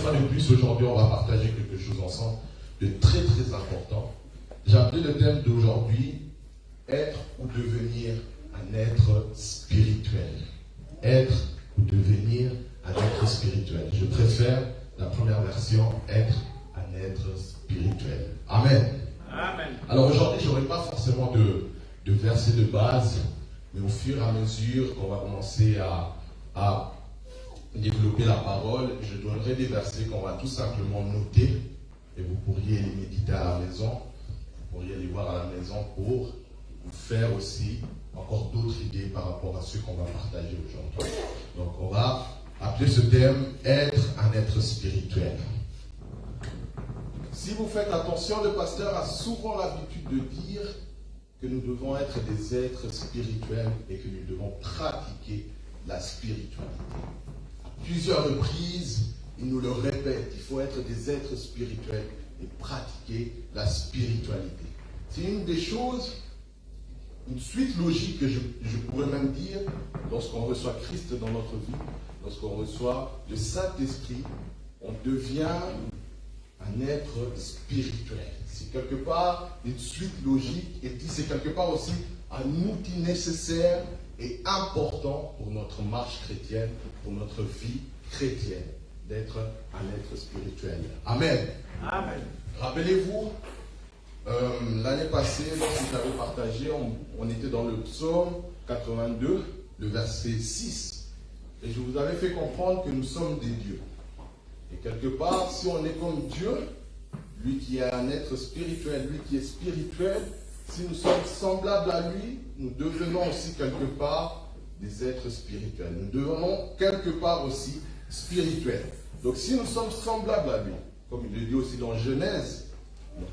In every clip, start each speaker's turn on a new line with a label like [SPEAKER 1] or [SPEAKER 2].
[SPEAKER 1] fois de plus, aujourd'hui, on va partager quelque chose ensemble de très très important. J'ai appelé le thème d'aujourd'hui, être ou devenir un être spirituel. Être ou devenir un être spirituel. Je préfère la première version, être un être spirituel. Amen.
[SPEAKER 2] Amen.
[SPEAKER 1] Alors aujourd'hui, je n'aurai pas forcément de verset de base, mais au fur et à mesure qu'on va commencer à développer la parole, je donnerai des versets qu'on va tout simplement noter et vous pourriez les méditer à la maison, vous pourriez les voir à la maison pour vous faire aussi encore d'autres idées par rapport à ce qu'on va partager aujourd'hui. Donc on va appeler ce thème être un être spirituel. Si vous faites attention, le pasteur a souvent l'habitude de dire que nous devons être des êtres spirituels et que nous devons pratiquer la spiritualité. À plusieurs reprises, il nous le répète, il faut être des êtres spirituels et pratiquer la spiritualité. C'est une des choses, une suite logique que je pourrais même dire, lorsqu'on reçoit Christ dans notre vie, lorsqu'on reçoit le Saint-Esprit, on devient un être spirituel. C'est quelque part une suite logique et puis c'est quelque part aussi un outil nécessaire et important pour notre marche chrétienne, pour notre vie chrétienne, d'être un être spirituel. Amen.
[SPEAKER 2] Amen.
[SPEAKER 1] Rappelez-vous, l'année passée, lorsque j'avais partagé, on était dans le psaume 82, le verset 6. Et je vous avais fait comprendre que nous sommes des dieux. Et quelque part, si on est comme Dieu, lui qui est un être spirituel, lui qui est spirituel, si nous sommes semblables à lui, nous devenons aussi quelque part des êtres spirituels. Nous devenons quelque part aussi spirituels. Donc si nous sommes semblables à lui, comme il le dit aussi dans Genèse,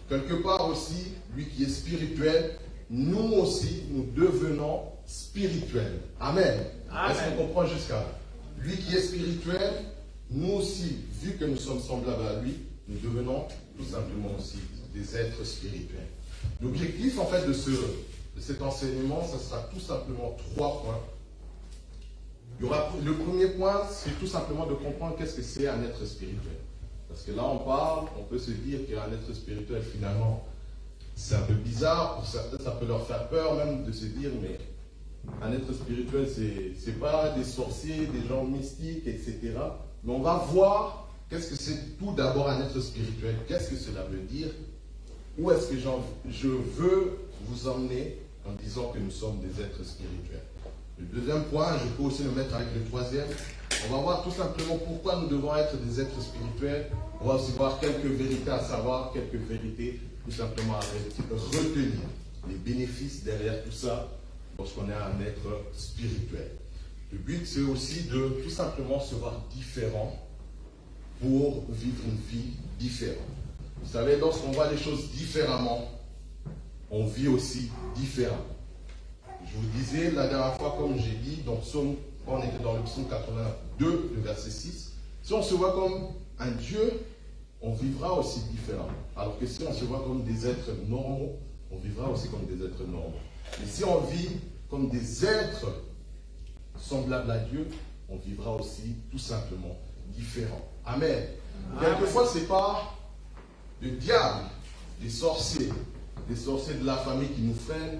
[SPEAKER 1] quelque part aussi, lui qui est spirituel, nous aussi, nous devenons spirituels. Amen.
[SPEAKER 2] Amen.
[SPEAKER 1] Est-ce qu'on comprend jusqu'à là? Lui qui est spirituel, nous aussi, vu que nous sommes semblables à lui, nous devenons tout simplement aussi des êtres spirituels. L'objectif en fait de cet enseignement, ce sera tout simplement 3 points. Le premier point, c'est tout simplement de comprendre qu'est-ce que c'est un être spirituel. Parce que là on parle, on peut se dire qu'un être spirituel finalement, c'est un peu bizarre, pour certains ça peut leur faire peur même de se dire mais un être spirituel c'est pas des sorciers, des gens mystiques, etc. Mais on va voir qu'est-ce que c'est tout d'abord un être spirituel, qu'est-ce que cela veut dire, où est-ce que je veux vous emmener en disant que nous sommes des êtres spirituels. Le deuxième point, je peux aussi le mettre avec le troisième, on va voir tout simplement pourquoi nous devons être des êtres spirituels, on va aussi voir quelques vérités à savoir, quelques vérités tout simplement à retenir, les bénéfices derrière tout ça lorsqu'on est un être spirituel. Le but c'est aussi de tout simplement se voir différent pour vivre une vie différente. Vous savez, lorsqu'on voit les choses différemment, on vit aussi différemment. Je vous disais la dernière fois, comme j'ai dit, on était dans le psaume 82, le verset 6, si on se voit comme un Dieu, on vivra aussi différemment. Alors que si on se voit comme des êtres normaux, on vivra aussi comme des êtres normaux. Et si on vit comme des êtres semblables à Dieu, on vivra aussi tout simplement différent. Amen. Quelquefois, ce n'est pas le diable, des sorciers de la famille qui nous freinent,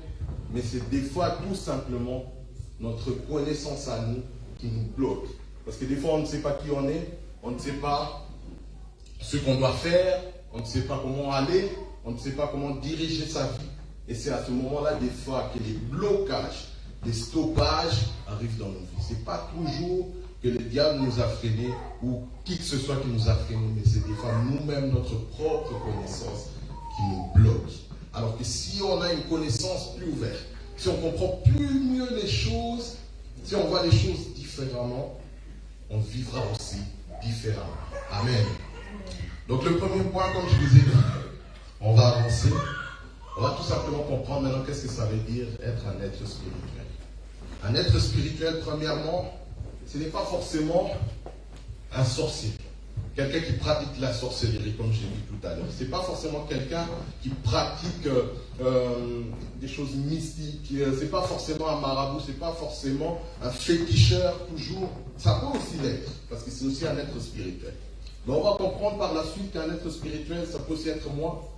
[SPEAKER 1] mais c'est des fois tout simplement notre connaissance à nous qui nous bloque. Parce que des fois, on ne sait pas qui on est, on ne sait pas ce qu'on doit faire, on ne sait pas comment aller, on ne sait pas comment diriger sa vie. Et c'est à ce moment-là, des fois, que les blocages, les stoppages arrivent dans nos vies. Ce n'est pas toujours que le diable nous a freinés ou qui que ce soit qui nous a freinés, mais c'est des fois nous-mêmes, notre propre connaissance qui nous bloque. Alors que si on a une connaissance plus ouverte, si on comprend plus mieux les choses, si on voit les choses différemment, on vivra aussi différemment. Amen. Donc le premier point, comme je vous ai dit, on va avancer. On va tout simplement comprendre maintenant qu'est-ce que ça veut dire être un être spirituel. Un être spirituel, premièrement, ce n'est pas forcément un sorcier. Quelqu'un qui pratique la sorcellerie, comme j'ai dit tout à l'heure. Ce n'est pas forcément quelqu'un qui pratique des choses mystiques. Ce n'est pas forcément un marabout, ce n'est pas forcément un féticheur toujours. Ça peut aussi l'être, parce que c'est aussi un être spirituel. Mais on va comprendre par la suite qu'un être spirituel, ça peut aussi être moi,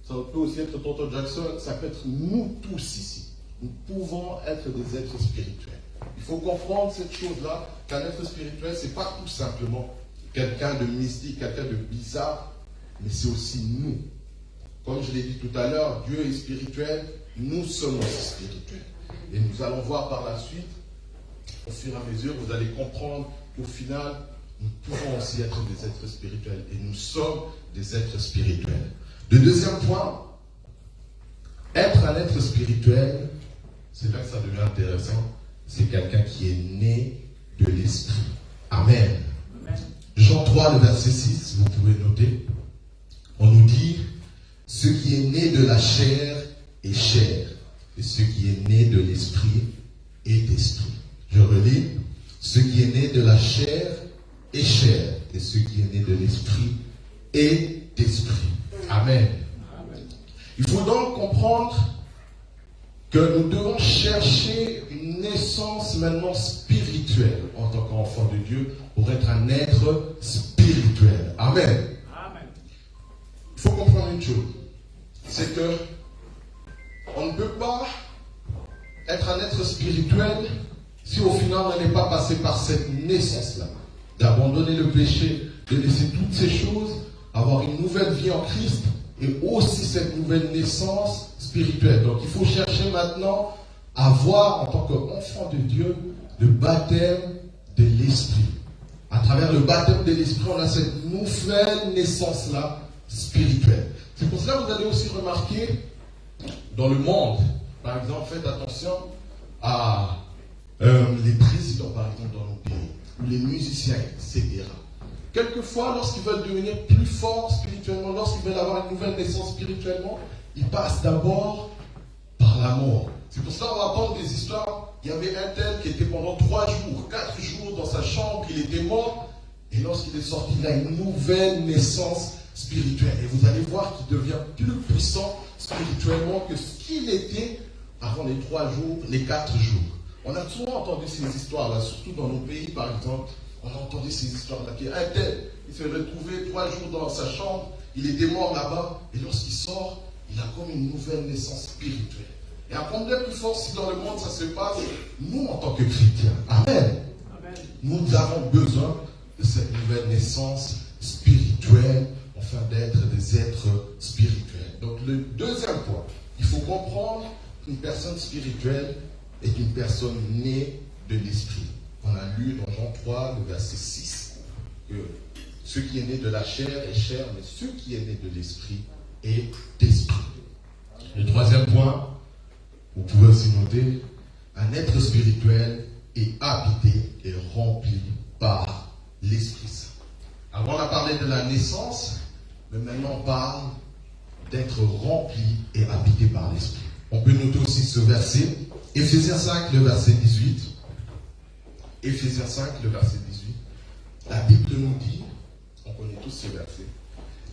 [SPEAKER 1] ça peut aussi être Tonton Jackson, ça peut être nous tous ici. Nous pouvons être des êtres spirituels. Il faut comprendre cette chose-là, qu'un être spirituel, ce n'est pas tout simplement quelqu'un de mystique, quelqu'un de bizarre, mais c'est aussi nous. Comme je l'ai dit tout à l'heure, Dieu est spirituel, nous sommes aussi spirituels. Et nous allons voir par la suite, au fur et à mesure, vous allez comprendre qu'au final, nous pouvons aussi être des êtres spirituels. Et nous sommes des êtres spirituels. Le deuxième point, être un être spirituel, c'est là que ça devient intéressant, c'est quelqu'un qui est né de l'esprit. Amen. Amen. Jean 3, le verset 6, vous pouvez noter. On nous dit, ce qui est né de la chair est chair, et ce qui est né de l'esprit est esprit. Je relis, ce qui est né de la chair est chair, et ce qui est né de l'esprit est esprit. Amen. Amen. Il faut donc comprendre que nous devons chercher une naissance maintenant spirituelle en tant qu'enfant de Dieu pour être un être spirituel. Amen. Amen. Il faut comprendre une chose, c'est que on ne peut pas être un être spirituel si au final on n'est pas passé par cette naissance-là, d'abandonner le péché, de laisser toutes ces choses, avoir une nouvelle vie en Christ et aussi cette nouvelle naissance spirituelle. Donc il faut chercher maintenant à voir en tant qu'enfant de Dieu le baptême de l'esprit. À travers le baptême de l'esprit, on a cette nouvelle naissance-là spirituelle. C'est pour cela que vous allez aussi remarquer dans le monde, par exemple, faites attention à les présidents, par exemple, dans nos pays, ou les musiciens, etc. Quelquefois, lorsqu'ils veulent devenir plus forts spirituellement, lorsqu'ils veulent avoir une nouvelle naissance spirituellement, ils passent d'abord par la mort. C'est pour cela qu'on va entendre des histoires. Il y avait un tel qui était pendant 3 jours, 4 jours dans sa chambre, il était mort, et lorsqu'il est sorti, il a une nouvelle naissance spirituelle. Et vous allez voir qu'il devient plus puissant spirituellement que ce qu'il était avant les 3 jours, les 4 jours. On a souvent entendu ces histoires-là, surtout dans nos pays, par exemple. On a entendu ces histoires-là. Un tel, il s'est retrouvé 3 jours dans sa chambre, il était mort là-bas, et lorsqu'il sort, il a comme une nouvelle naissance spirituelle. Et à combien plus fort si dans le monde ça se passe, nous en tant que chrétiens, Amen. Amen. Nous avons besoin de cette nouvelle naissance spirituelle, afin d'être des êtres spirituels. Donc le deuxième point, il faut comprendre qu'une personne spirituelle est une personne née de l'esprit. On a lu dans Jean 3, le verset 6, que ce qui est né de la chair est chair, mais ce qui est né de l'esprit est esprit. Le troisième point, vous pouvez aussi noter, un être spirituel est habité et rempli par l'Esprit Saint. Avant on a parlé de la naissance, mais maintenant on parle d'être rempli et habité par l'Esprit. On peut noter aussi ce verset, Éphésiens 5, le verset 18. Éphésiens 5, le verset 18. La Bible nous dit, on connaît tous ce verset,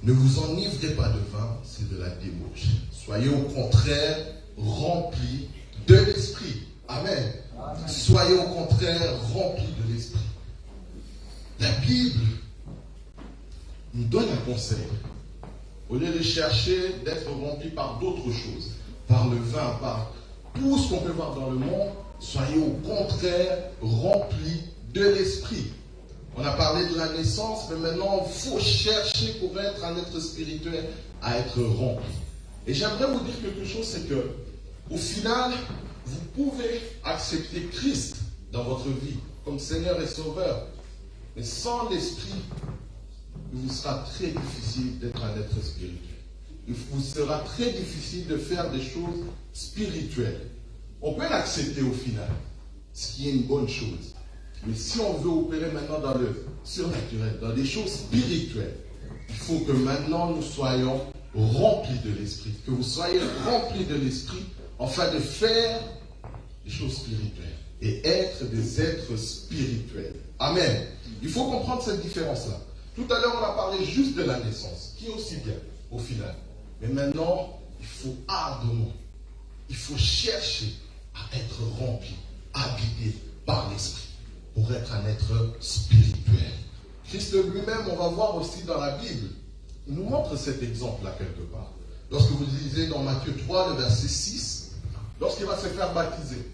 [SPEAKER 1] ne vous enivrez pas de vin, c'est de la débauche. Soyez au contraire remplis de l'Esprit. Amen. Amen. Soyez au contraire remplis de l'Esprit. La Bible nous donne un conseil. Au lieu de chercher d'être rempli par d'autres choses, par le vin, par tout ce qu'on peut voir dans le monde, soyez au contraire remplis de l'Esprit. On a parlé de la naissance, mais maintenant il faut chercher pour être un être spirituel à être rempli. Et j'aimerais vous dire quelque chose, c'est que au final, vous pouvez accepter Christ dans votre vie comme Seigneur et Sauveur, mais sans l'Esprit, il vous sera très difficile d'être un être spirituel. Il vous sera très difficile de faire des choses spirituelles. On peut l'accepter au final, ce qui est une bonne chose. Mais si on veut opérer maintenant dans le surnaturel, dans des choses spirituelles, il faut que maintenant nous soyons remplis de l'Esprit. Que vous soyez remplis de l'Esprit afin de faire des choses spirituelles et être des êtres spirituels. Amen. Il faut comprendre cette différence-là. Tout à l'heure, on a parlé juste de la naissance, qui est aussi bien au final. Mais maintenant, il faut ardemment, il faut chercher à être rempli, habité par l'Esprit, pour être un être spirituel. Christ lui-même, on va voir aussi dans la Bible, il nous montre cet exemple-là quelque part. Lorsque vous lisez dans Matthieu 3, le verset 6, lorsqu'il va se faire baptiser.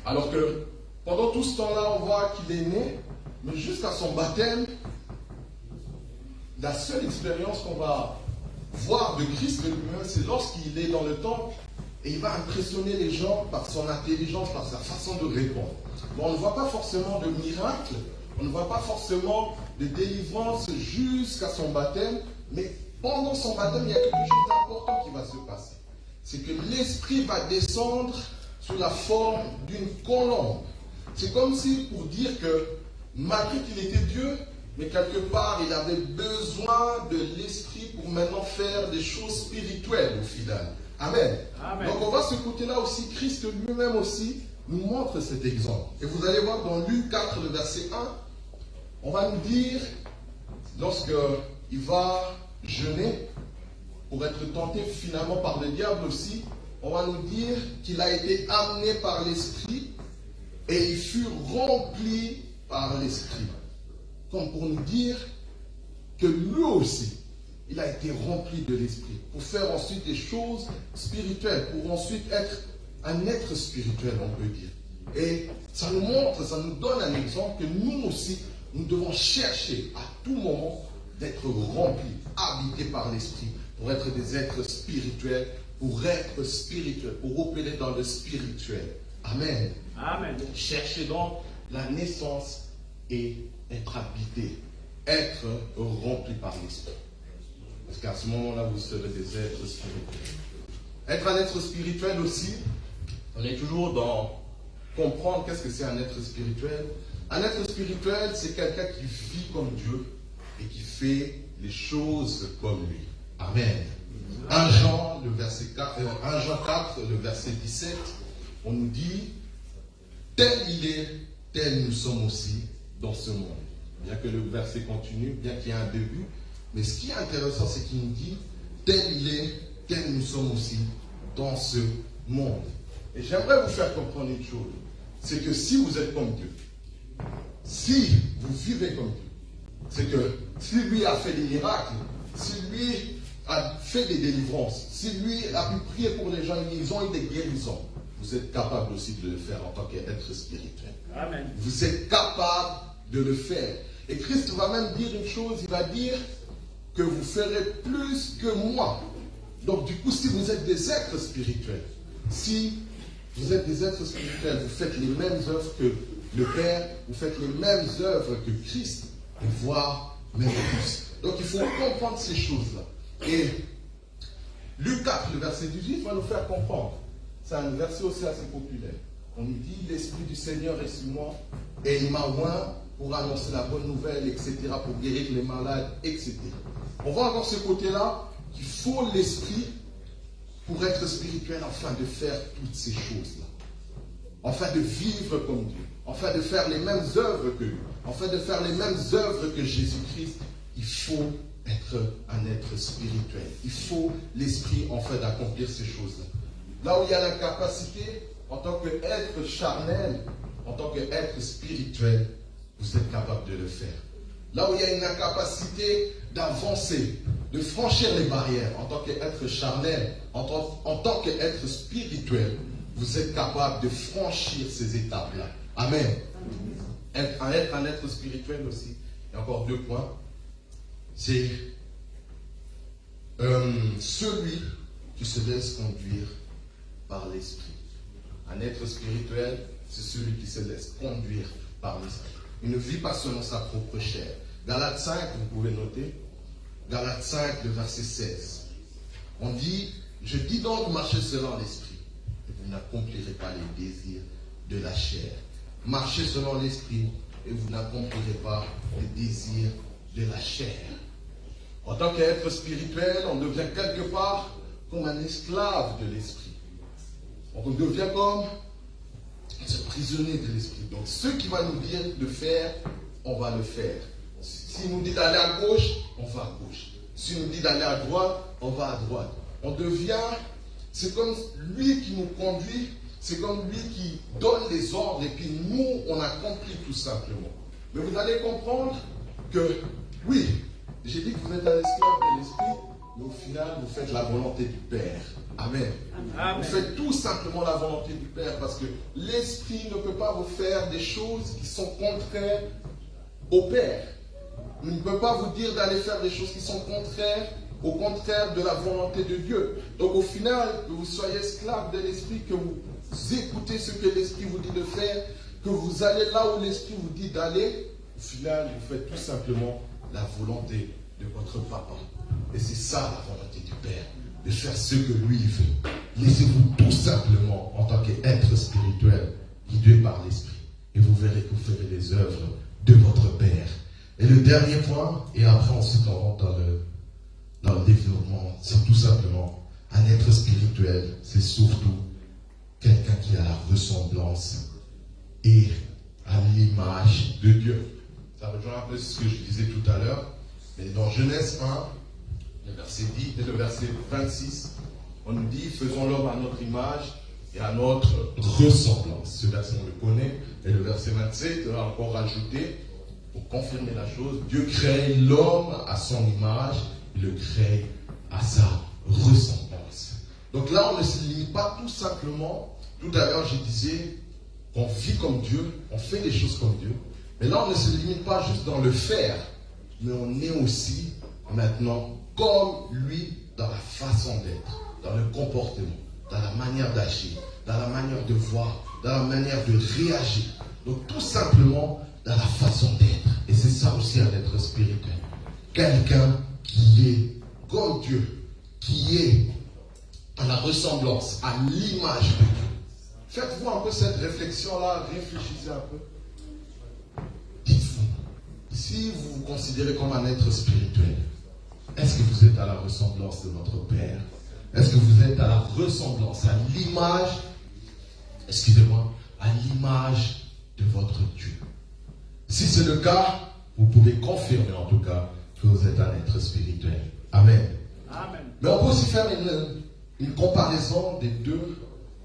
[SPEAKER 1] Alors que pendant tout ce temps-là, on voit qu'il est né, mais jusqu'à son baptême, la seule expérience qu'on va voir de Christ lui-même, c'est lorsqu'il est dans le temple et il va impressionner les gens par son intelligence, par sa façon de répondre. Mais on ne voit pas forcément de miracle, on ne voit pas forcément de délivrance jusqu'à son baptême, mais pendant son baptême, il y a quelque chose d'important qui va se passer. C'est que l'Esprit va descendre sous la forme d'une colombe. C'est comme si, pour dire que malgré qu'il était Dieu, mais quelque part, il avait besoin de l'Esprit pour maintenant faire des choses spirituelles au final. Amen. Amen. Donc on voit ce côté-là aussi, Christ lui-même aussi nous montre cet exemple. Et vous allez voir dans Luc 4, le verset 1, on va nous dire, lorsqu'il va jeûner, pour être tenté finalement par le diable aussi, on va nous dire qu'il a été amené par l'Esprit et il fut rempli par l'Esprit. Comme pour nous dire que lui aussi, il a été rempli de l'Esprit pour faire ensuite des choses spirituelles, pour ensuite être un être spirituel, on peut dire. Et ça nous montre, ça nous donne un exemple que nous aussi, nous devons chercher à tout moment d'être remplis, habités par l'Esprit, pour être des êtres spirituels, pour opérer dans le spirituel. Amen. Amen. Cherchez donc la naissance et être habité, être rempli par l'Esprit. Parce qu'à ce moment-là, vous serez des êtres spirituels. Être un être spirituel aussi, on est toujours dans comprendre qu'est-ce que c'est un être spirituel. Un être spirituel, c'est quelqu'un qui vit comme Dieu et qui fait les choses comme lui. Amen. 1 Jean 4, le verset 17, on nous dit, tel il est, tel nous sommes aussi dans ce monde. Bien que le verset continue, bien qu'il y ait un début, mais ce qui est intéressant, c'est qu'il nous dit, tel il est, tel nous sommes aussi dans ce monde. Et j'aimerais vous faire comprendre une chose, c'est que si vous êtes comme Dieu, si vous vivez comme Dieu, c'est que si lui a fait des miracles, si lui a fait des délivrances, si lui a pu prier pour les gens, ils ont eu des guérisons, vous êtes capable aussi de le faire en tant qu'être spirituel. Amen. Vous êtes capable de le faire. Et Christ va même dire une chose, il va dire que vous ferez plus que moi. Donc du coup, si vous êtes des êtres spirituels, si vous êtes des êtres spirituels, vous faites les mêmes œuvres que le Père, vous faites les mêmes œuvres que Christ, et voire même plus. Donc il faut comprendre ces choses-là. Et Luc 4, le verset 18, va nous faire comprendre. C'est un verset aussi assez populaire. On nous dit, l'Esprit du Seigneur est sur moi, et il m'a oint pour annoncer la bonne nouvelle, etc., pour guérir les malades, etc. On voit encore ce côté-là, qu'il faut l'Esprit pour être spirituel, afin de faire toutes ces choses-là. Afin de vivre comme Dieu. Afin de faire les mêmes œuvres que lui. Afin de faire les mêmes œuvres que Jésus-Christ. Il faut être un être spirituel. Il faut l'Esprit afin d'accomplir ces choses-là. Là où il y a la capacité, en tant qu'être charnel, en tant qu'être spirituel, vous êtes capable de le faire. Là où il y a une incapacité d'avancer, de franchir les barrières, en tant qu'être charnel, en tant qu'être spirituel, vous êtes capable de franchir ces étapes-là. Amen. Être un être spirituel aussi. Il y a encore 2 points. C'est celui qui se laisse conduire par l'Esprit. Un être spirituel, c'est celui qui se laisse conduire par l'Esprit. Il ne vit pas selon sa propre chair. Galates 5, vous pouvez noter. Galates 5, le verset 16. On dit, je dis donc, marchez selon l'Esprit, et vous n'accomplirez pas les désirs de la chair. Marchez selon l'Esprit, et vous n'accomplirez pas les désirs de la chair. En tant qu'être spirituel, on devient quelque part comme un esclave de l'Esprit. On devient comme un prisonnier de l'Esprit. Donc, ce qui va nous dire de faire, on va le faire. S'il nous dit d'aller à gauche, on va à gauche. S'il nous dit d'aller à droite, on va à droite. On devient, c'est comme lui qui nous conduit, c'est comme lui qui donne les ordres et puis nous, on accomplit tout simplement. Mais vous allez comprendre que, oui, j'ai dit que vous êtes un esclave de l'esprit, mais au final, vous faites la volonté du Père. Amen. Amen. Vous faites tout simplement la volonté du Père parce que l'esprit ne peut pas vous faire des choses qui sont contraires au Père. Il ne peut pas vous dire d'aller faire des choses qui sont contraires, au contraire de la volonté de Dieu. Donc au final, que vous soyez esclave de l'esprit, que vous écoutez ce que l'esprit vous dit de faire, que vous allez là où l'esprit vous dit d'aller, au final, vous faites tout simplement la volonté de votre papa. Et c'est ça la volonté du Père, de faire ce que lui veut. Laissez-vous tout simplement, en tant qu'être spirituel, guider par l'esprit. Et vous verrez que vous ferez les œuvres de votre Père. Et le dernier point, et après ensuite on rentre dans le développement, c'est tout simplement un être spirituel, c'est surtout quelqu'un qui a la ressemblance et à l'image de Dieu. Ça rejoint un peu ce que je disais tout à l'heure, mais dans Genèse 1, le verset 10 et le verset 26, on nous dit, faisons l'homme à notre image et à notre ressemblance. Ce verset on le connaît, et le verset 27, on a encore rajouté, pour confirmer la chose, Dieu crée l'homme à son image, il le crée à sa ressemblance. Donc là, on ne se limite pas tout simplement, tout à l'heure je disais, qu'on vit comme Dieu, on fait des choses comme Dieu, mais là on ne se limite pas juste dans le faire, mais on est aussi maintenant comme lui dans la façon d'être, dans le comportement, dans la manière d'agir, dans la manière de voir, dans la manière de réagir. Donc tout simplement dans la façon d'être. Et c'est ça aussi un être spirituel. Quelqu'un qui est comme Dieu, qui est à la ressemblance, à l'image de Dieu. Faites-vous un peu cette réflexion-là, réfléchissez un peu. Dites-vous, si vous vous considérez comme un être spirituel, est-ce que vous êtes à la ressemblance de votre Père? Est-ce que vous êtes à la ressemblance, à l'image, excusez-moi, à l'image de votre Dieu? Si c'est le cas, vous pouvez confirmer en tout cas que vous êtes un être spirituel. Amen. Amen. Mais on peut aussi faire une comparaison des deux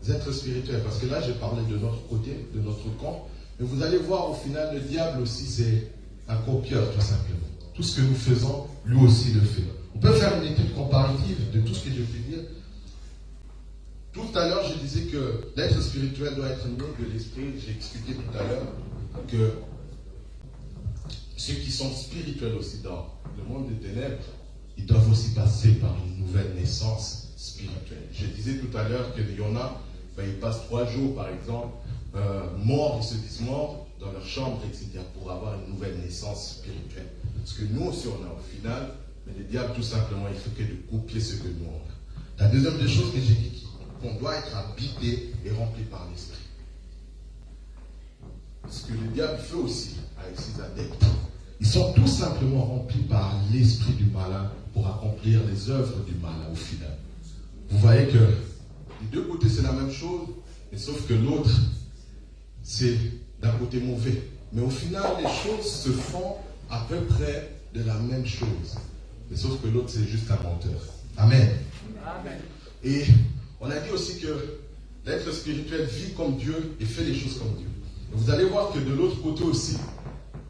[SPEAKER 1] êtres spirituels. Parce que là, j'ai parlé de notre côté, de notre camp. Mais vous allez voir, au final, le diable aussi, c'est un copieur, tout simplement. Tout ce que nous faisons, lui aussi le fait. On peut faire une étude comparative de tout ce que je vais dire. Tout à l'heure, je disais que l'être spirituel doit être né de l'esprit. J'ai expliqué tout à l'heure que ceux qui sont spirituels aussi dans le monde des ténèbres, ils doivent aussi passer par une nouvelle naissance spirituelle. Je disais tout à l'heure qu'il y en a, ils passent 3 jours par exemple, morts, ils se disent morts dans leur chambre, etc., pour avoir une nouvelle naissance spirituelle. Parce que nous aussi on a au final, mais le diable tout simplement, il fait que de copier ce que nous on a. La deuxième des choses que j'ai dit, qu'on doit être habité et rempli par l'esprit. Ce que le diable fait aussi avec ses adeptes, ils sont tout simplement remplis par l'esprit du malin pour accomplir les œuvres du malin au final. Vous voyez que des deux côtés c'est la même chose, mais sauf que l'autre c'est d'un côté mauvais. Mais au final les choses se font à peu près de la même chose. Mais sauf que l'autre c'est juste un menteur. Amen. Amen. Et on a dit aussi que l'être spirituel vit comme Dieu et fait les choses comme Dieu. Et vous allez voir que de l'autre côté aussi,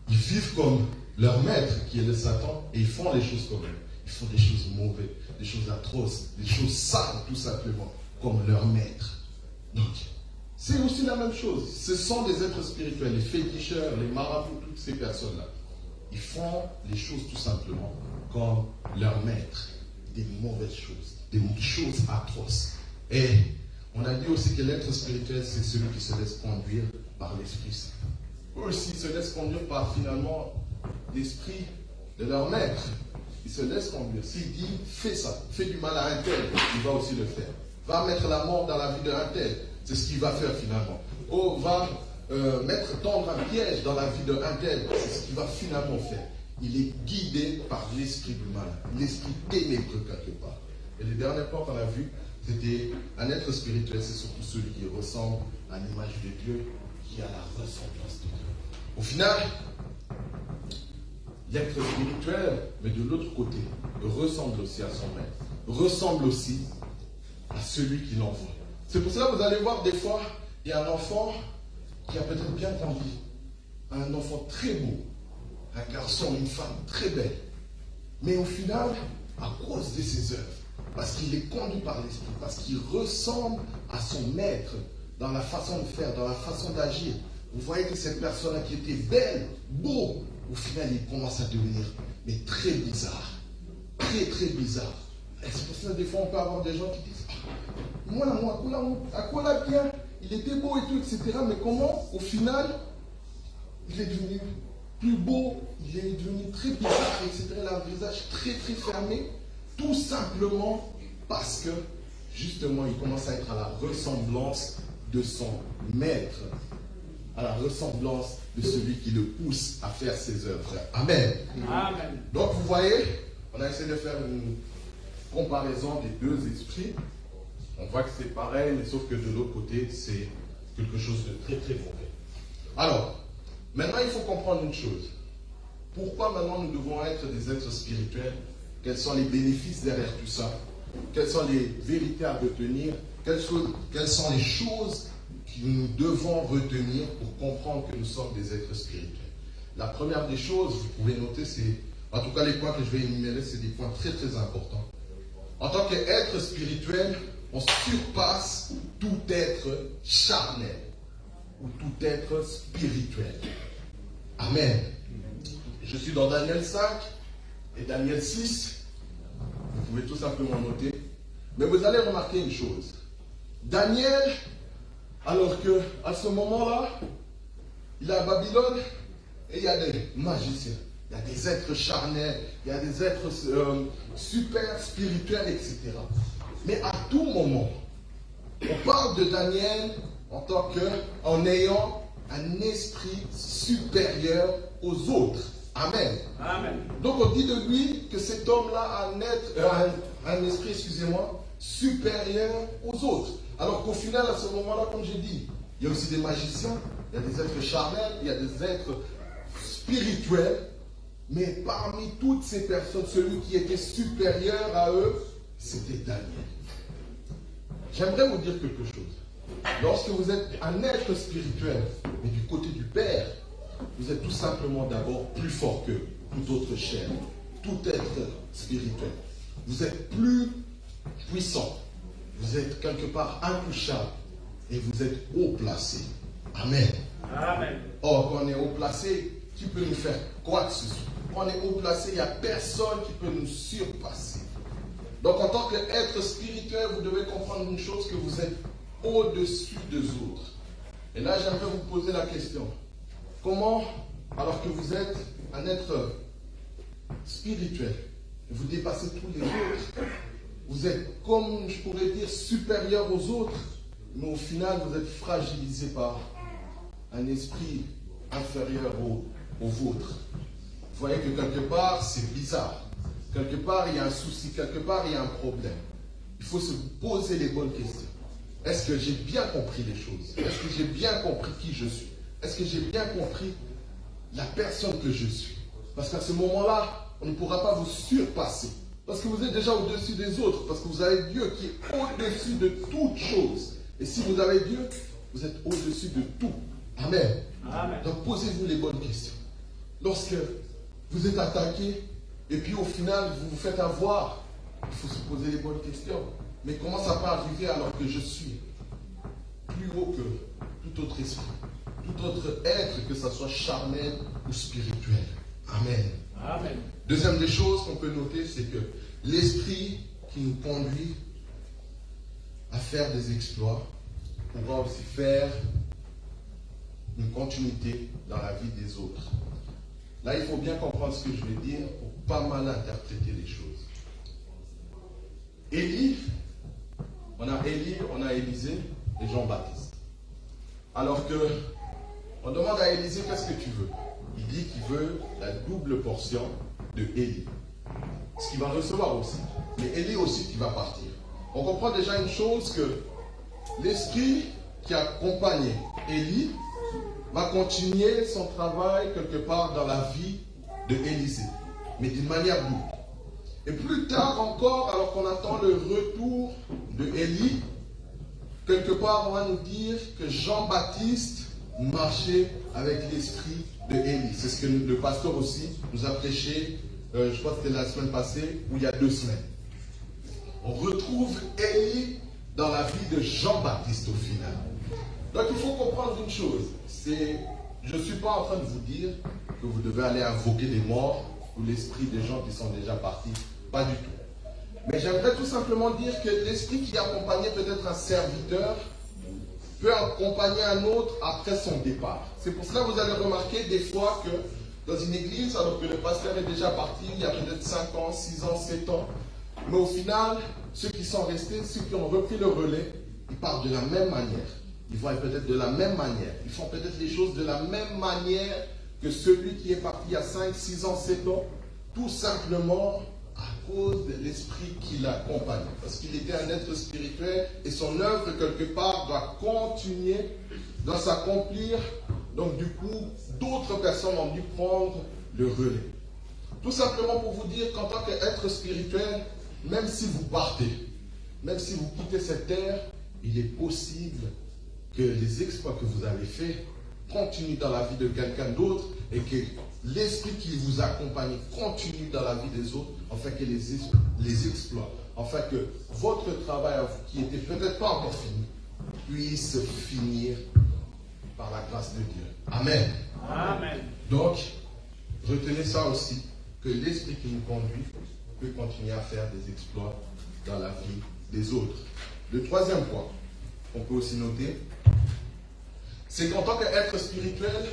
[SPEAKER 1] ils vivent comme leur maître qui est le Satan et ils font les choses comme eux. Ils font des choses mauvaises, des choses atroces, des choses sales tout simplement, comme leur maître. Donc, c'est aussi la même chose. Ce sont des êtres spirituels, les féticheurs, les marabouts, toutes ces personnes-là. Ils font les choses tout simplement comme leur maître. Des mauvaises choses, des choses atroces. Et on a dit aussi que l'être spirituel, c'est celui qui se laisse conduire par l'Esprit Saint. Eux aussi se laissent conduire par finalement l'esprit de leur maître. Ils se laissent conduire. S'il dit, fais ça, fais du mal à un tel, il va aussi le faire. Va mettre la mort dans la vie d'un tel, c'est ce qu'il va faire finalement. Oh, va tendre un piège dans la vie d'un tel, c'est ce qu'il va finalement faire. Il est guidé par l'esprit du mal, l'esprit ténébreux quelque part. Et le dernier point qu'on a vu, c'était un être spirituel, c'est surtout celui qui ressemble à l'image de Dieu, qui a la ressemblance de Dieu. Au final, l'être spirituel, mais de l'autre côté, ressemble aussi à son maître, ressemble aussi à celui qui l'envoie. C'est pour cela que vous allez voir des fois, il y a un enfant qui a peut-être bien grandi, un enfant très beau, un garçon, une femme très belle. Mais au final, à cause de ses œuvres, parce qu'il est conduit par l'esprit, parce qu'il ressemble à son maître dans la façon de faire, dans la façon d'agir. Vous voyez que cette personne-là qui était belle, beau, au final, il commence à devenir mais très bizarre. Très, très bizarre. Et c'est pour ça que des fois, on peut avoir des gens qui disent à quoi là bien, il était beau et tout, etc. Mais comment, au final, il est devenu plus beau, il est devenu très bizarre, etc. Il a un visage très, très fermé. Tout simplement parce que, justement, il commence à être à la ressemblance de son maître, à la ressemblance de celui qui le pousse à faire ses œuvres. Amen.
[SPEAKER 2] Amen.
[SPEAKER 1] Donc, vous voyez, on a essayé de faire une comparaison des deux esprits. On voit que c'est pareil, mais sauf que de l'autre côté, c'est quelque chose de très, très mauvais. Alors, maintenant, il faut comprendre une chose. Pourquoi maintenant nous devons être des êtres spirituels? Quels sont les bénéfices derrière tout ça? Quelles sont les vérités à retenir? Quelles sont les choses que nous devons retenir pour comprendre que nous sommes des êtres spirituels? La première des choses, vous pouvez noter, c'est, en tout cas les points que je vais énumérer, c'est des points très très importants. En tant qu'être spirituel, on surpasse tout être charnel ou tout être spirituel. Amen. Je suis dans Daniel 5 et Daniel 6. Vous pouvez tout simplement noter. Mais vous allez remarquer une chose. Daniel, alors qu'à ce moment-là, il est à Babylone et il y a des magiciens, il y a des êtres charnels, il y a des êtres super spirituels, etc. Mais à tout moment, on parle de Daniel en ayant un esprit supérieur aux autres. Amen.
[SPEAKER 2] Amen.
[SPEAKER 1] Donc on dit de lui que cet homme-là a un esprit, supérieur aux autres. Alors qu'au final, à ce moment-là, comme j'ai dit, il y a aussi des magiciens, il y a des êtres charnels, il y a des êtres spirituels. Mais parmi toutes ces personnes, celui qui était supérieur à eux, c'était Daniel. J'aimerais vous dire quelque chose. Lorsque vous êtes un être spirituel, mais du côté du Père, vous êtes tout simplement d'abord plus fort que toute autre chair, tout être spirituel. Vous êtes plus puissant. Vous êtes quelque part intouchable. Et vous êtes haut placé. Amen.
[SPEAKER 2] Amen.
[SPEAKER 1] Or, quand on est haut placé, qui peut nous faire quoi que ce soit? Quand on est haut placé, il n'y a personne qui peut nous surpasser. Donc, en tant qu'être spirituel, vous devez comprendre une chose, que vous êtes au-dessus des autres. Et là, j'aimerais vous poser la question. Comment, alors que vous êtes un être spirituel, vous dépassez tous les autres, vous êtes, comme je pourrais dire, supérieur aux autres, mais au final, vous êtes fragilisé par un esprit inférieur au vôtre. Vous voyez que quelque part, c'est bizarre. Quelque part, il y a un souci. Quelque part, il y a un problème. Il faut se poser les bonnes questions. Est-ce que j'ai bien compris les choses? Est-ce que j'ai bien compris qui je suis? Est-ce que j'ai bien compris la personne que je suis? Parce qu'à ce moment-là, on ne pourra pas vous surpasser. Parce que vous êtes déjà au-dessus des autres. Parce que vous avez Dieu qui est au-dessus de toutes choses. Et si vous avez Dieu, vous êtes au-dessus de tout. Amen.
[SPEAKER 2] Amen. Donc
[SPEAKER 1] posez-vous les bonnes questions. Lorsque vous êtes attaqué, et puis au final, vous vous faites avoir, il faut se poser les bonnes questions. Mais comment ça peut arriver alors que je suis plus haut que tout autre esprit, tout autre être, que ce soit charnel ou spirituel? Amen.
[SPEAKER 2] Amen.
[SPEAKER 1] Deuxième des choses qu'on peut noter, c'est que l'esprit qui nous conduit à faire des exploits pourra aussi faire une continuité dans la vie des autres. Là, il faut bien comprendre ce que je vais dire pour pas mal interpréter les choses. Élie, on a Élisée et Jean-Baptiste. Alors que on demande à Élisée, qu'est-ce que tu veux? Il dit qu'il veut la double portion de Élie. Ce qu'il va recevoir aussi. Mais Élie aussi qui va partir. On comprend déjà une chose, que l'esprit qui accompagnait Élie va continuer son travail quelque part dans la vie de Élisée, mais d'une manière double. Et plus tard encore, alors qu'on attend le retour de Élie, quelque part on va nous dire que Jean-Baptiste marchait avec l'esprit de Élie. C'est ce que le pasteur aussi nous a prêché, je crois que c'était la semaine passée, ou il y a 2 semaines. On retrouve Élie dans la vie de Jean-Baptiste au final. Donc il faut comprendre une chose, je ne suis pas en train de vous dire que vous devez aller invoquer des morts ou l'esprit des gens qui sont déjà partis, pas du tout. Mais j'aimerais tout simplement dire que l'esprit qui accompagnait peut-être un serviteur peut accompagner un autre après son départ. C'est pour cela que vous allez remarquer des fois que dans une église, alors que le pasteur est déjà parti, il y a peut-être 5 ans, 6 ans, 7 ans, mais au final, ceux qui sont restés, ceux qui ont repris le relais, ils parlent de la même manière. Ils voient peut-être de la même manière. Ils font peut-être les choses de la même manière que celui qui est parti il y a 5, 6 ans, 7 ans, tout simplement à cause de l'esprit qui l'accompagne. Parce qu'il était un être spirituel et son œuvre, quelque part, doit continuer, doit s'accomplir. Donc, du coup, d'autres personnes ont dû prendre le relais. Tout simplement pour vous dire qu'en tant qu'être spirituel, même si vous partez, même si vous quittez cette terre, il est possible que les exploits que vous avez faits continuent dans la vie de quelqu'un d'autre et que l'esprit qui vous accompagne continue dans la vie des autres, afin que les exploits, afin que votre travail, qui n'était peut-être pas encore fini, puisse finir par la grâce de Dieu. Amen.
[SPEAKER 2] Amen.
[SPEAKER 1] Donc, retenez ça aussi, que l'esprit qui nous conduit peut continuer à faire des exploits dans la vie des autres. Le 3e point, qu'on peut aussi noter, c'est qu'en tant qu'être spirituel,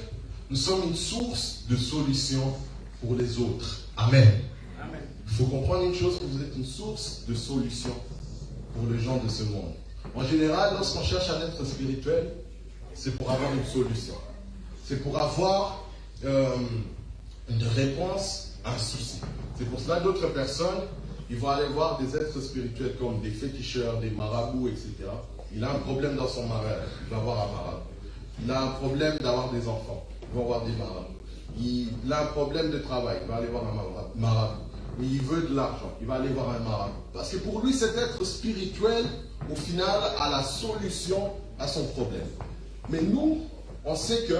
[SPEAKER 1] nous sommes une source de solution pour les autres. Amen.
[SPEAKER 2] Amen.
[SPEAKER 1] Il faut comprendre une chose, que vous êtes une source de solution pour les gens de ce monde. En général, lorsqu'on cherche un être spirituel, c'est pour avoir une solution. C'est pour avoir une réponse à un souci. C'est pour cela que d'autres personnes, ils vont aller voir des êtres spirituels comme des féticheurs, des marabouts, etc. Il a un problème dans son mariage, il va voir un marabout. Il a un problème d'avoir des enfants, il va voir des marabouts. Il a un problème de travail, il va aller voir un marabout. Il veut de l'argent, il va aller voir un marabout. Parce que pour lui, cet être spirituel, au final, a la solution à son problème. Mais nous, on sait que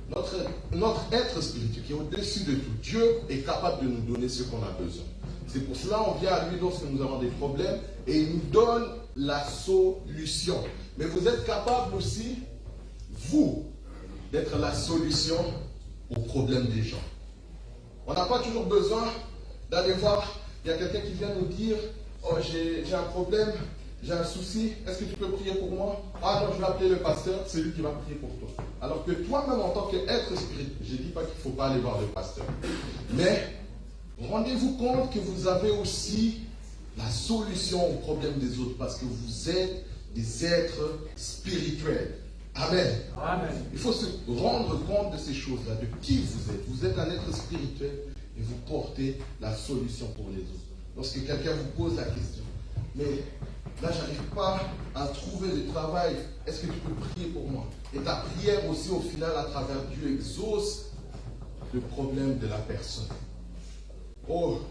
[SPEAKER 1] notre être spirituel, qui est au-dessus de tout, Dieu est capable de nous donner ce qu'on a besoin. C'est pour cela qu'on vient à lui lorsque nous avons des problèmes et il nous donne la solution. Mais vous êtes capable aussi, vous, d'être la solution aux problèmes des gens. On n'a pas toujours besoin d'aller voir, il y a quelqu'un qui vient nous dire, oh j'ai un problème, j'ai un souci, est-ce que tu peux prier pour moi? Ah non, je vais appeler le pasteur, c'est lui qui va prier pour toi. Alors que toi-même en tant qu'être spirituel, je ne dis pas qu'il ne faut pas aller voir le pasteur, mais rendez-vous compte que vous avez aussi la solution aux problèmes des autres parce que vous êtes des êtres spirituels. Amen.
[SPEAKER 2] Amen.
[SPEAKER 1] Il faut se rendre compte de ces choses-là, de qui vous êtes. Vous êtes un être spirituel et vous portez la solution pour les autres. Lorsque quelqu'un vous pose la question, mais là, je n'arrive pas à trouver de travail, est-ce que tu peux prier pour moi? Et ta prière aussi, au final, à travers Dieu, exauce le problème de la personne. Oh,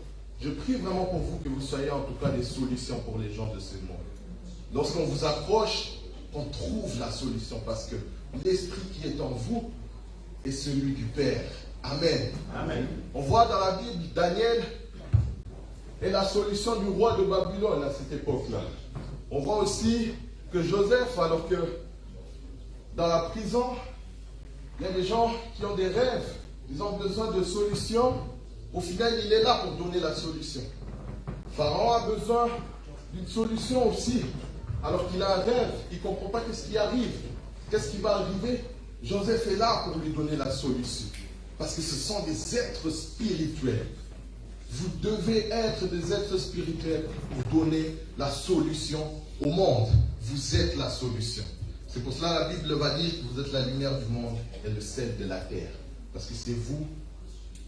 [SPEAKER 1] je prie vraiment pour vous que vous soyez en tout cas des solutions pour les gens de ce monde. Lorsqu'on vous approche, on trouve la solution parce que l'esprit qui est en vous est celui du Père. Amen.
[SPEAKER 2] Amen.
[SPEAKER 1] On voit dans la Bible, Daniel est la solution du roi de Babylone à cette époque-là. On voit aussi que Joseph, alors que dans la prison, il y a des gens qui ont des rêves, ils ont besoin de solutions. Au final, il est là pour donner la solution. Pharaon a besoin d'une solution aussi. Alors qu'il a un rêve, il ne comprend pas ce qui arrive. Qu'est-ce qui va arriver? Joseph est là pour lui donner la solution. Parce que ce sont des êtres spirituels. Vous devez être des êtres spirituels pour donner la solution au monde. Vous êtes la solution. C'est pour cela que la Bible va dire que vous êtes la lumière du monde et le sel de la terre. Parce que c'est vous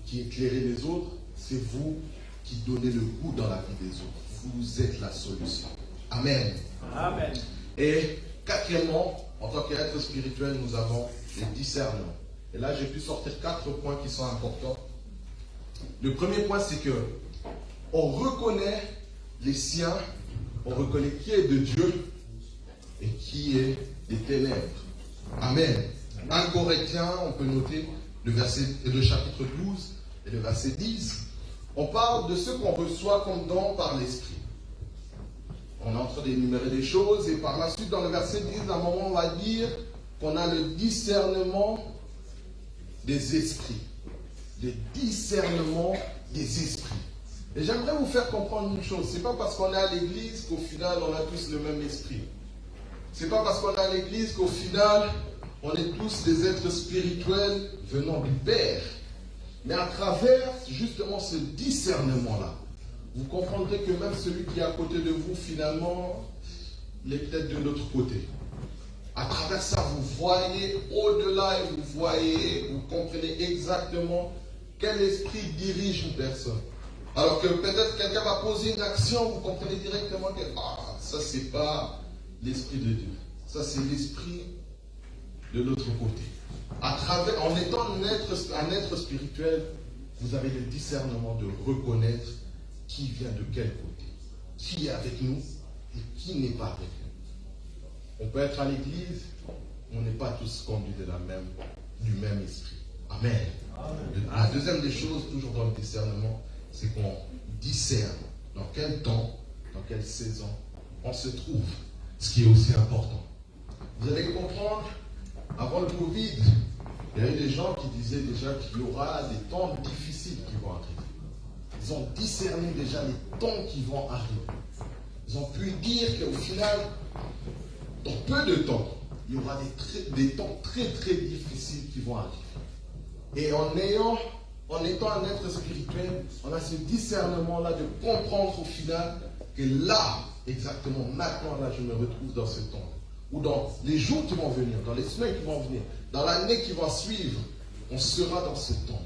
[SPEAKER 1] qui éclairez les autres, c'est vous qui donnez le goût dans la vie des autres. Vous êtes la solution. Amen.
[SPEAKER 2] Amen.
[SPEAKER 1] Et quatrièmement, en tant qu'être spirituel, nous avons les discernements. Et là, j'ai pu sortir 4 points qui sont importants. Le premier point, c'est que on reconnaît les siens, on reconnaît qui est de Dieu et qui est des ténèbres. Amen. 1 Corinthiens, on peut noter le chapitre 12 et le verset 10. On parle de ce qu'on reçoit comme don par l'Esprit. On est en train d'énumérer des choses et par la suite, dans le verset 10, à un moment, on va dire qu'on a le discernement des esprits. Le discernement des esprits. Et j'aimerais vous faire comprendre une chose. C'est pas parce qu'on est à l'église qu'au final, on a tous le même esprit. C'est pas parce qu'on est à l'église qu'au final, on est tous des êtres spirituels venant du Père. Mais à travers justement ce discernement-là, vous comprendrez que même celui qui est à côté de vous, finalement, il est peut-être de l'autre côté. À travers ça, vous voyez au-delà et vous comprenez exactement quel esprit dirige une personne. Alors que peut-être quelqu'un va poser une action, vous comprenez directement que ça c'est pas l'esprit de Dieu. Ça c'est l'esprit de l'autre côté. En étant un être spirituel, vous avez le discernement de reconnaître qui vient de quel côté, qui est avec nous et qui n'est pas avec nous. On peut être à l'église, on n'est pas tous conduits du même esprit. Amen. La deuxième des choses, toujours dans le discernement, c'est qu'on discerne dans quel temps, dans quelle saison on se trouve, ce qui est aussi important. Vous allez comprendre, avant le Covid, il y a eu des gens qui disaient déjà qu'il y aura des temps difficiles qui vont arriver. Ils ont discerné déjà les temps qui vont arriver. Ils ont pu dire qu'au final, dans peu de temps, il y aura des temps très très difficiles qui vont arriver. Et en étant un être spirituel, on a ce discernement-là de comprendre au final que là, exactement maintenant, là, je me retrouve dans ce temps. Ou dans les jours qui vont venir, dans les semaines qui vont venir, dans l'année qui va suivre, on sera dans ce temps.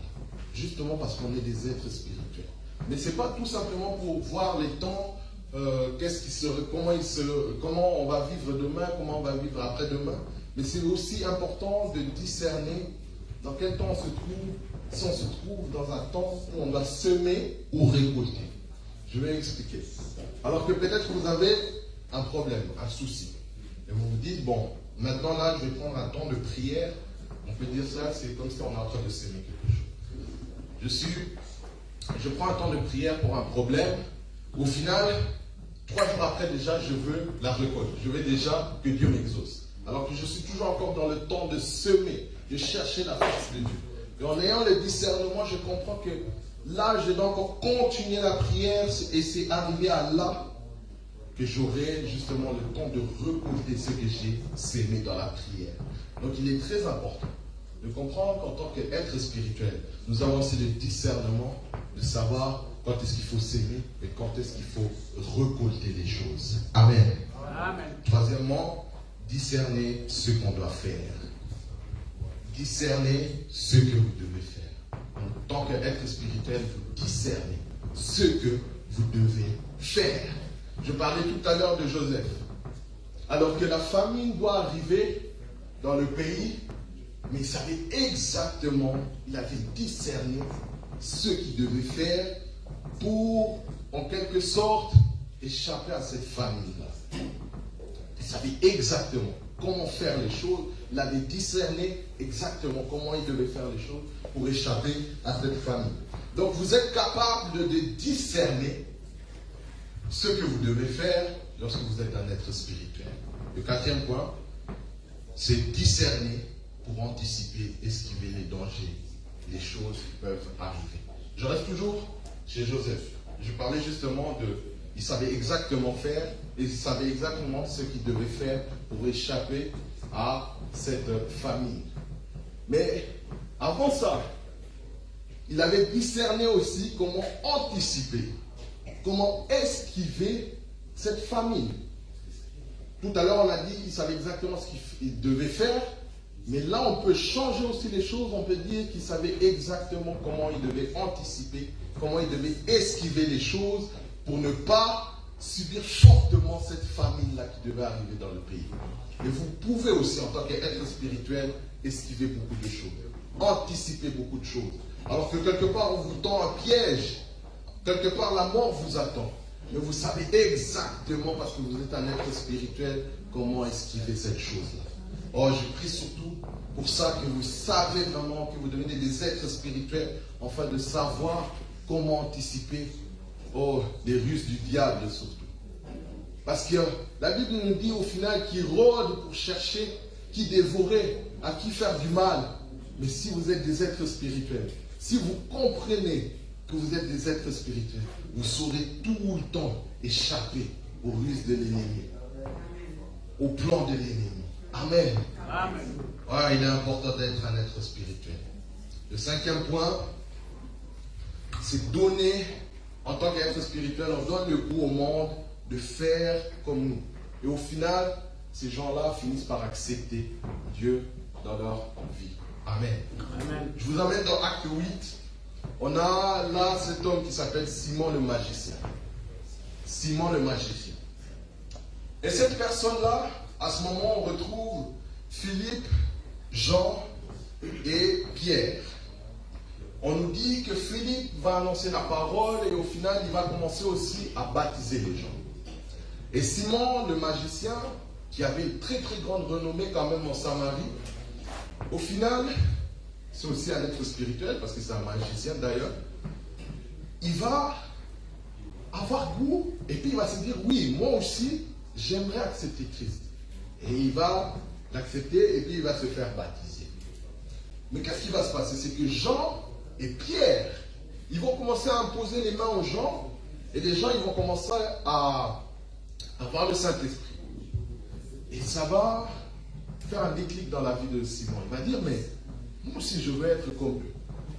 [SPEAKER 1] Justement parce qu'on est des êtres spirituels. Mais ce n'est pas tout simplement pour voir les temps, comment on va vivre demain, comment on va vivre après-demain. Mais c'est aussi important de discerner dans quel temps on se trouve, si on se trouve dans un temps où on doit semer ou récolter. Je vais expliquer. Alors que peut-être vous avez un problème, un souci. Et vous vous dites, bon, maintenant là, je vais prendre un temps de prière. On peut dire ça, c'est comme si on est en train de semer quelque chose. Je prends un temps de prière pour un problème. Au final, 3 jours après déjà, je veux la récolte. Je veux déjà que Dieu m'exauce. Alors que je suis toujours encore dans le temps de semer, de chercher la face de Dieu. Et en ayant le discernement, je comprends que là, je dois encore continuer la prière et c'est arrivé à là que j'aurai justement le temps de récolter ce que j'ai sémé dans la prière. Donc il est très important de comprendre qu'en tant qu'être spirituel, nous avons aussi le discernement de savoir quand est-ce qu'il faut s'aimer et quand est-ce qu'il faut récolter les choses. Amen.
[SPEAKER 2] Amen.
[SPEAKER 1] Troisièmement, discerner ce qu'on doit faire. Discerner ce que vous devez faire. En tant qu'être spirituel, vous discernez ce que vous devez faire. Je parlais tout à l'heure de Joseph. Alors que la famine doit arriver dans le pays, mais il savait exactement, il avait discerné ce qu'il devait faire pour, en quelque sorte, échapper à cette famine-là. Il savait exactement comment faire les choses. Il avait discerné exactement comment il devait faire les choses pour échapper à cette famine. Donc vous êtes capable de discerner ce que vous devez faire lorsque vous êtes un être spirituel. Le 4e point, c'est discerner pour anticiper, esquiver les dangers, les choses qui peuvent arriver. Je reste toujours chez Joseph. Je parlais justement il savait exactement faire et il savait exactement ce qu'il devait faire pour échapper à cette famine. Mais avant ça, il avait discerné aussi comment anticiper, comment esquiver cette famine. Tout à l'heure, on a dit qu'il savait exactement ce qu'il devait faire, mais là, on peut changer aussi les choses. On peut dire qu'il savait exactement comment il devait anticiper, comment il devait esquiver les choses pour ne pas subir fortement cette famine-là qui devait arriver dans le pays. Et vous pouvez aussi, en tant qu'être spirituel, esquiver beaucoup de choses, anticiper beaucoup de choses. Alors que quelque part, on vous tend un piège. Quelque part, la mort vous attend. Mais vous savez exactement, parce que vous êtes un être spirituel, comment esquiver cette chose-là. Oh, je prie surtout pour ça, que vous savez vraiment, que vous devenez des êtres spirituels, afin de savoir comment anticiper les ruses du diable surtout. Parce que la Bible nous dit au final qu'il rôde pour chercher qui dévorer, à qui faire du mal. Mais si vous êtes des êtres spirituels, si vous comprenez que vous êtes des êtres spirituels, vous saurez tout le temps échapper aux ruses de l'ennemi, au plan de l'ennemi. Amen.
[SPEAKER 2] Amen.
[SPEAKER 1] Ouais, il est important d'être un être spirituel. Le 5e point, c'est donner, en tant qu'être spirituel, on donne le goût au monde de faire comme nous. Et au final, ces gens-là finissent par accepter Dieu dans leur vie. Amen.
[SPEAKER 2] Amen.
[SPEAKER 1] Je vous amène dans Acte 8. On a là cet homme qui s'appelle Simon le magicien. Simon le magicien. Et cette personne-là, à ce moment, on retrouve Philippe, Jean et Pierre. On nous dit que Philippe va annoncer la parole et au final, il va commencer aussi à baptiser les gens. Et Simon, le magicien, qui avait une très très grande renommée quand même en Samarie, au final, c'est aussi un être spirituel, parce que c'est un magicien d'ailleurs, il va avoir goût, et puis il va se dire, oui, moi aussi, j'aimerais accepter Christ. Et il va l'accepter, et puis il va se faire baptiser. Mais qu'est-ce qui va se passer? C'est que Jean et Pierre, ils vont commencer à imposer les mains aux gens, et les gens, ils vont commencer à avoir le Saint-Esprit. Et ça va faire un déclic dans la vie de Simon. Il va dire, mais moi aussi je veux être comme eux.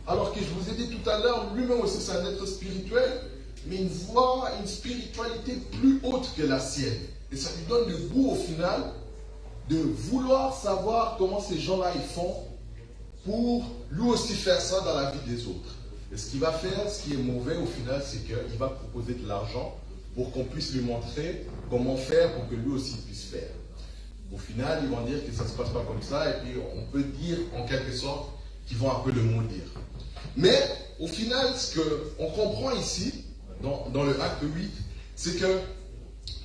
[SPEAKER 1] Alors que je vous ai dit tout à l'heure, lui-même aussi c'est un être spirituel, mais il voit une spiritualité plus haute que la sienne. Et ça lui donne le goût au final de vouloir savoir comment ces gens-là ils font pour lui aussi faire ça dans la vie des autres. Et ce qu'il va faire, ce qui est mauvais au final, c'est qu'il va proposer de l'argent pour qu'on puisse lui montrer comment faire pour que lui aussi puisse faire. Au final, ils vont dire que ça ne se passe pas comme ça, et puis on peut dire en quelque sorte qu'ils vont un peu le maudire. Mais au final, ce qu'on comprend ici, dans le acte 8, c'est que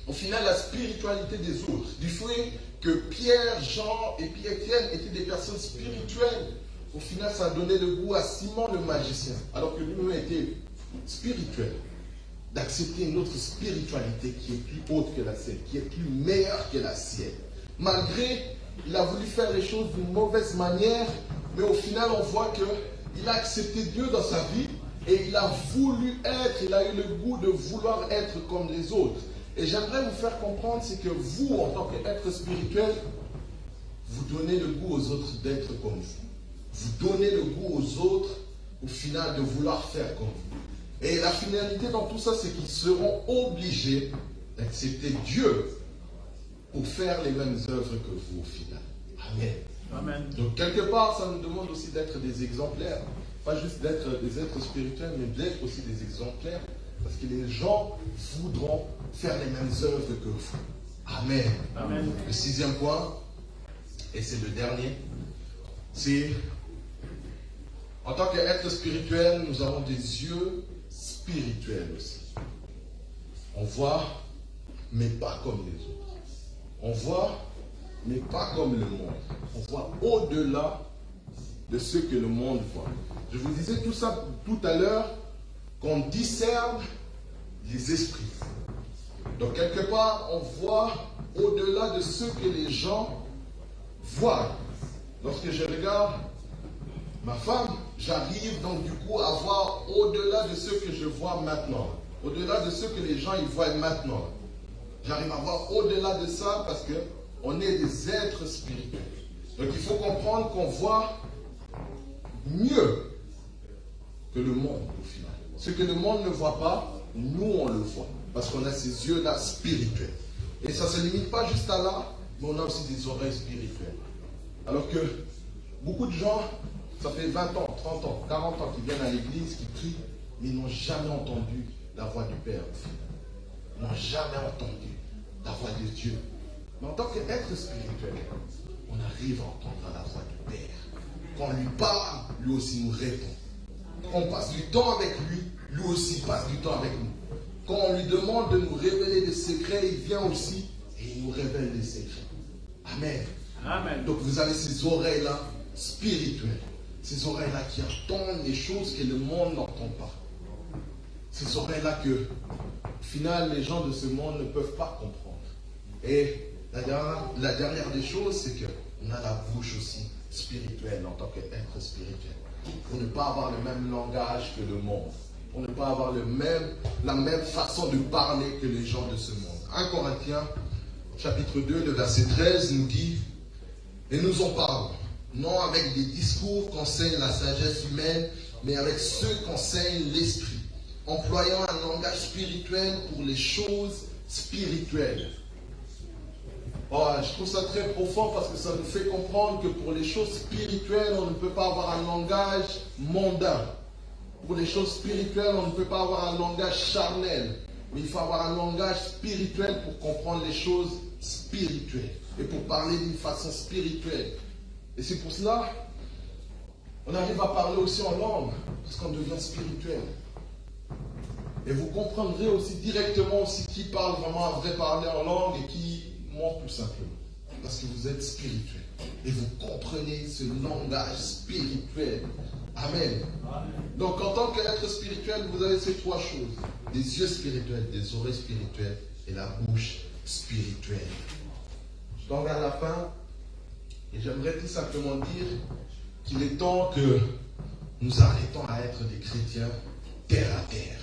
[SPEAKER 1] au final, la spiritualité des autres, du fait que Pierre, Jean et puis Étienne étaient des personnes spirituelles, au final, ça a donné le goût à Simon le magicien, alors que lui-même était spirituel, d'accepter une autre spiritualité qui est plus haute que la sienne, qui est plus meilleure que la sienne. Malgré, il a voulu faire les choses d'une mauvaise manière, mais au final, on voit qu'il a accepté Dieu dans sa vie et il a voulu être, il a eu le goût de vouloir être comme les autres. Et j'aimerais vous faire comprendre, c'est que vous, en tant qu'être spirituel, vous donnez le goût aux autres d'être comme vous. Vous donnez le goût aux autres, au final, de vouloir faire comme vous. Et la finalité dans tout ça, c'est qu'ils seront obligés d'accepter Dieu pour faire les mêmes œuvres que vous au final. Amen.
[SPEAKER 2] Amen.
[SPEAKER 1] Donc quelque part, ça nous demande aussi d'être des exemplaires. Pas juste d'être des êtres spirituels, mais d'être aussi des exemplaires. Parce que les gens voudront faire les mêmes œuvres que vous. Amen.
[SPEAKER 2] Amen.
[SPEAKER 1] Le 6e point, et c'est le dernier, c'est en tant qu'être spirituel, nous avons des yeux spirituels aussi. On voit, mais pas comme les autres. On voit, mais pas comme le monde. On voit au-delà de ce que le monde voit. Je vous disais tout ça tout à l'heure, qu'on discerne les esprits. Donc quelque part, on voit au-delà de ce que les gens voient. Lorsque je regarde ma femme, j'arrive donc du coup à voir au-delà de ce que je vois maintenant. Au-delà de ce que les gens ils voient maintenant. J'arrive à voir au-delà de ça parce qu'on est des êtres spirituels. Donc il faut comprendre qu'on voit mieux que le monde au final. Ce que le monde ne voit pas, nous on le voit. Parce qu'on a ces yeux-là spirituels. Et ça ne se limite pas juste à là, mais on a aussi des oreilles spirituelles. Alors que beaucoup de gens, ça fait 20 ans, 30 ans, 40 ans qu'ils viennent à l'église, qui prient, mais ils n'ont jamais entendu la voix du Père au final. Ils n'ont jamais entendu la voix de Dieu. Mais en tant qu'être spirituel, on arrive à entendre la voix du Père. Quand on lui parle, lui aussi nous répond. Quand on passe du temps avec lui, lui aussi passe du temps avec nous. Quand on lui demande de nous révéler des secrets, il vient aussi et il nous révèle des secrets. Amen.
[SPEAKER 2] Amen.
[SPEAKER 1] Donc vous avez ces oreilles-là spirituelles. Ces oreilles-là qui entendent les choses que le monde n'entend pas. Ces oreilles-là que, au final, les gens de ce monde ne peuvent pas comprendre. Et la dernière des choses, c'est qu'on a la bouche aussi spirituelle en tant qu'être spirituel. Pour ne pas avoir le même langage que le monde. Pour ne pas avoir la même façon de parler que les gens de ce monde. 1 Corinthiens, chapitre 2, le verset 13 nous dit « Et nous en parlons, non avec des discours qu'enseigne la sagesse humaine, mais avec ceux qu'enseigne l'esprit, employant un langage spirituel pour les choses spirituelles. » Oh, je trouve ça très profond parce que ça nous fait comprendre que pour les choses spirituelles, on ne peut pas avoir un langage mondain. Pour les choses spirituelles, on ne peut pas avoir un langage charnel. Mais il faut avoir un langage spirituel pour comprendre les choses spirituelles. Et pour parler d'une façon spirituelle. Et c'est pour cela on arrive à parler aussi en langue. Parce qu'on devient spirituel. Et vous comprendrez aussi directement aussi qui parle vraiment à vrai parler en langue et qui ment tout simplement. Parce que vous êtes spirituel. Et vous comprenez ce langage spirituel. Amen. Donc en tant qu'être spirituel, vous avez ces trois choses. Des yeux spirituels, des oreilles spirituelles et la bouche spirituelle. Je t'en vais à la fin. Et j'aimerais tout simplement dire qu'il est temps que nous arrêtons à être des chrétiens terre à terre.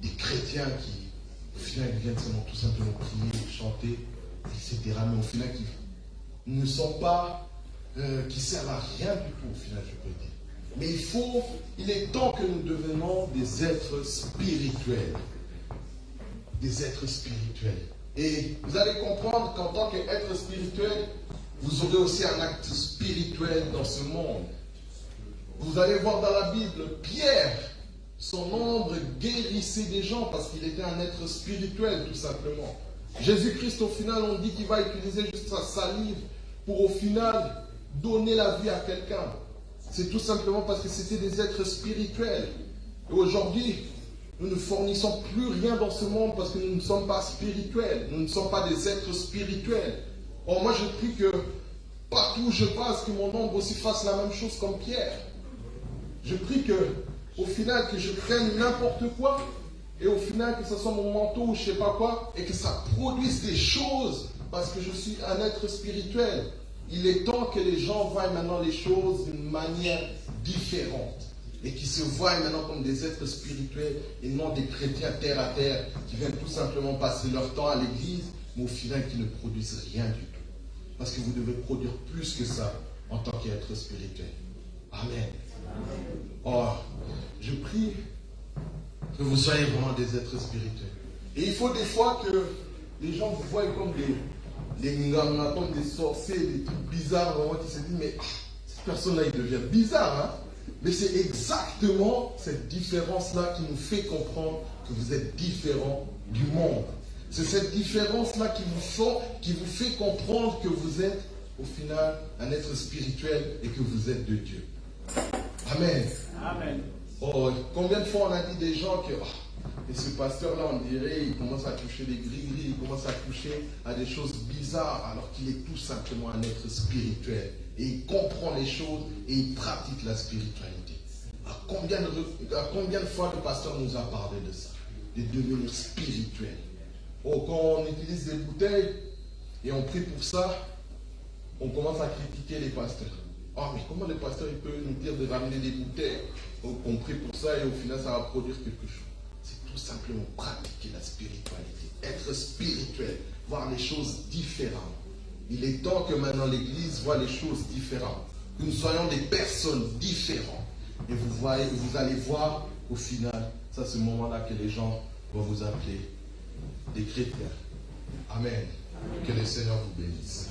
[SPEAKER 1] Des chrétiens qui, au final, viennent seulement tout simplement prier, chanter, etc. Mais au final, qui ne sont pas, qui servent à rien du tout, au final, je peux dire. Mais il est temps que nous devenions des êtres spirituels. Des êtres spirituels. Et vous allez comprendre qu'en tant qu'être spirituel, vous aurez aussi un acte spirituel dans ce monde. Vous allez voir dans la Bible, Pierre, son ombre guérissait des gens parce qu'il était un être spirituel, tout simplement. Jésus-Christ, au final, on dit qu'il va utiliser juste sa salive pour, au final, donner la vie à quelqu'un. C'est tout simplement parce que c'était des êtres spirituels. Et aujourd'hui, nous ne fournissons plus rien dans ce monde parce que nous ne sommes pas spirituels. Nous ne sommes pas des êtres spirituels. Or, moi, je prie que partout où je passe, que mon ombre aussi fasse la même chose comme Pierre. Je prie que, au final, que je prenne n'importe quoi, et au final, que ce soit mon manteau ou je ne sais pas quoi, et que ça produise des choses, parce que je suis un être spirituel. Il est temps que les gens voient maintenant les choses d'une manière différente, et qu'ils se voient maintenant comme des êtres spirituels, et non des chrétiens terre à terre, qui viennent tout simplement passer leur temps à l'église, mais au final, qui ne produisent rien du tout. Parce que vous devez produire plus que ça en tant qu'être spirituel. Amen. Oh, je prie que vous soyez vraiment des êtres spirituels. Et il faut des fois que les gens vous voient comme des nganga, comme des sorciers, des trucs bizarres, vraiment, qui se disent, mais cette personne-là, il devient bizarre. Hein? Mais c'est exactement cette différence-là qui nous fait comprendre que vous êtes différents du monde. C'est cette différence-là qui vous fait comprendre que vous êtes, au final, un être spirituel et que vous êtes de Dieu. Amen.
[SPEAKER 2] Amen.
[SPEAKER 1] Oh, combien de fois on a dit des gens que et ce pasteur-là, on dirait, il commence à toucher des gris-gris, il commence à toucher à des choses bizarres, alors qu'il est tout simplement un être spirituel. Et il comprend les choses et il pratique la spiritualité. À combien de fois le pasteur nous a parlé de ça? De devenir spirituel. Oh, quand on utilise des bouteilles et on prie pour ça, on commence à critiquer les pasteurs. Oh, mais comment le pasteur il peut nous dire de ramener des bouteilles? On prie pour ça et au final ça va produire quelque chose. C'est tout simplement pratiquer la spiritualité, être spirituel, voir les choses différemment. Il est temps que maintenant l'Église voit les choses différemment, que nous soyons des personnes différentes. Et vous allez voir au final, c'est à ce moment-là que les gens vont vous appeler des chrétiens. Amen. Que le Seigneur vous bénisse.